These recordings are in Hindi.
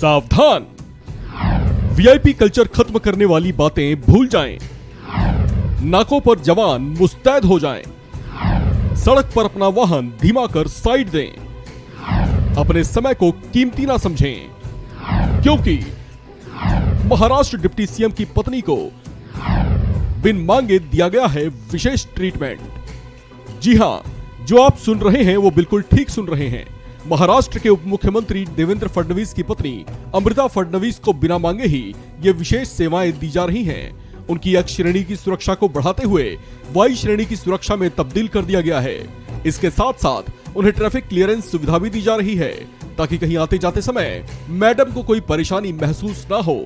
सावधान, वीआईपी कल्चर खत्म करने वाली बातें भूल जाएं। नाकों पर जवान मुस्तैद हो जाएं। सड़क पर अपना वाहन धीमा कर साइड दें। अपने समय को कीमती ना समझें, क्योंकि महाराष्ट्र डिप्टी सीएम की पत्नी को बिन मांगे दिया गया है विशेष ट्रीटमेंट। जी हां, जो आप सुन रहे हैं वो बिल्कुल ठीक सुन रहे हैं। महाराष्ट्र के उप मुख्यमंत्री देवेंद्र फडणवीस की पत्नी अमृता फडणवीस को बिना मांगे ही ये विशेष सेवाएं दी जा रही हैं। उनकी एक्स श्रेणी की सुरक्षा को बढ़ाते हुए वाई श्रेणी की सुरक्षा में तब्दील कर दिया गया है। इसके साथ साथ उन्हें ट्रैफिक क्लियरेंस सुविधा भी दी जा रही है, ताकि कहीं आते जाते समय मैडम को कोई परेशानी महसूस न हो।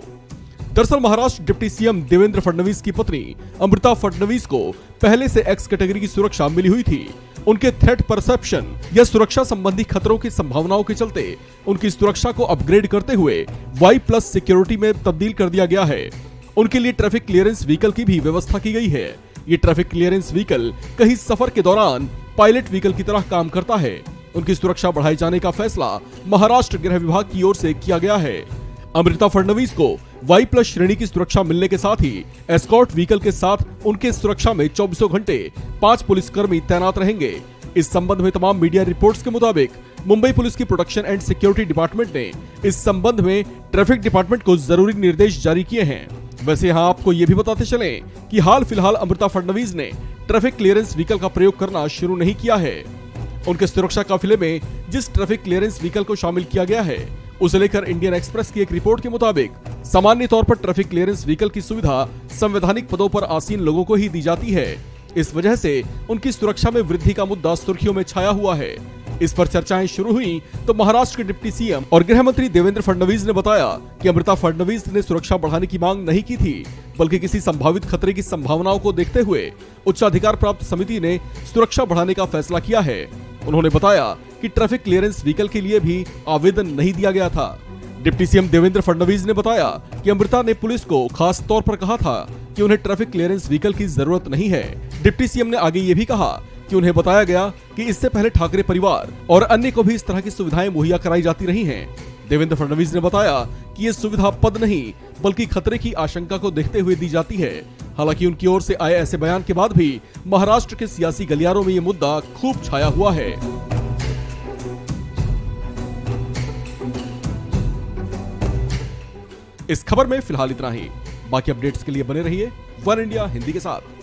दरअसल महाराष्ट्र डिप्टी सीएम देवेंद्र फडणवीस की पत्नी अमृता फडणवीस को पहले से एक्स कैटेगरी की सुरक्षा मिली हुई थी। उनके थ्रेट परसेप्शन या सुरक्षा संबंधी खतरों की संभावनाओं के चलते उनकी सुरक्षा को अपग्रेड करते हुए वाई प्लस सिक्योरिटी में तब्दील कर दिया गया है। उनके लिए ट्रैफिक क्लियरेंस व्हीकल की भी व्यवस्था की गई है। ये ट्रैफिक क्लियरेंस व्हीकल कहीं सफर के दौरान पायलट व्हीकल की तरह काम करता है। उनकी सुरक्षा बढ़ाए जाने का फैसला महाराष्ट्र गृह विभाग की ओर से किया गया है। अमृता फडणवीस को वाई प्लस श्रेणी की सुरक्षा मिलने के साथ ही एस्कॉर्ट व्हीकल के साथ उनके सुरक्षा में 24 घंटे 5 पुलिसकर्मी तैनात रहेंगे। इस संबंध में तमाम मीडिया रिपोर्ट्स के मुताबिक मुंबई पुलिस की प्रोटेक्शन एंड सिक्योरिटी डिपार्टमेंट ने इस संबंध में ट्रैफिक डिपार्टमेंट को जरूरी निर्देश जारी किए हैं। वैसे यहाँ आपको ये भी बताते चलें कि हाल फिलहाल अमृता फडणवीस ने ट्रैफिक क्लियरेंस व्हीकल का प्रयोग करना शुरू नहीं किया है। उनके सुरक्षा काफिले में जिस ट्रैफिक क्लियरेंस व्हीकल को शामिल किया गया है, उसे लेकर इंडियन एक्सप्रेस की एक रिपोर्ट के मुताबिक सामान्य तौर पर ट्रैफिक क्लियरेंस व्हीकल की सुविधा संवैधानिक पदों पर आसीन लोगों को ही दी जाती है। इस वजह से उनकी सुरक्षा में वृद्धि का मुद्दा सुर्खियों में छाया हुआ है। इस पर चर्चाएं शुरू हुई तो महाराष्ट्र के डिप्टी सीएम और गृह मंत्री देवेंद्र फडणवीस ने बताया कि अमृता फडणवीस ने सुरक्षा बढ़ाने की मांग नहीं की थी, बल्कि किसी संभावित खतरे की संभावनाओं को देखते हुए उच्चाधिकार प्राप्त समिति ने सुरक्षा बढ़ाने का फैसला किया है। उन्होंने बताया कि ट्रैफिक क्लियरेंस व्हीकल के लिए भी आवेदन नहीं दिया गया था। डिप्टी सीएम देवेंद्र फडणवीस ने बताया कि अमृता ने पुलिस को खास तौर पर कहा था कि उन्हें ट्रैफिक क्लियरेंस व्हीकल की जरूरत नहीं है। डिप्टी सीएम ने आगे ये भी कहा कि उन्हें बताया गया कि इससे पहले ठाकरे परिवार और अन्य को भी इस तरह की सुविधाएं मुहैया कराई जाती रही हैं। देवेंद्र फडणवीस ने बताया कि ये सुविधा पद नहीं बल्कि खतरे की आशंका को देखते हुए दी जाती है। हालांकि उनकी ओर से आए ऐसे बयान के बाद भी महाराष्ट्र के सियासी गलियारों में ये मुद्दा खूब छाया हुआ है। इस खबर में फिलहाल इतना ही। बाकी अपडेट्स के लिए बने रहिए वन इंडिया हिंदी के साथ।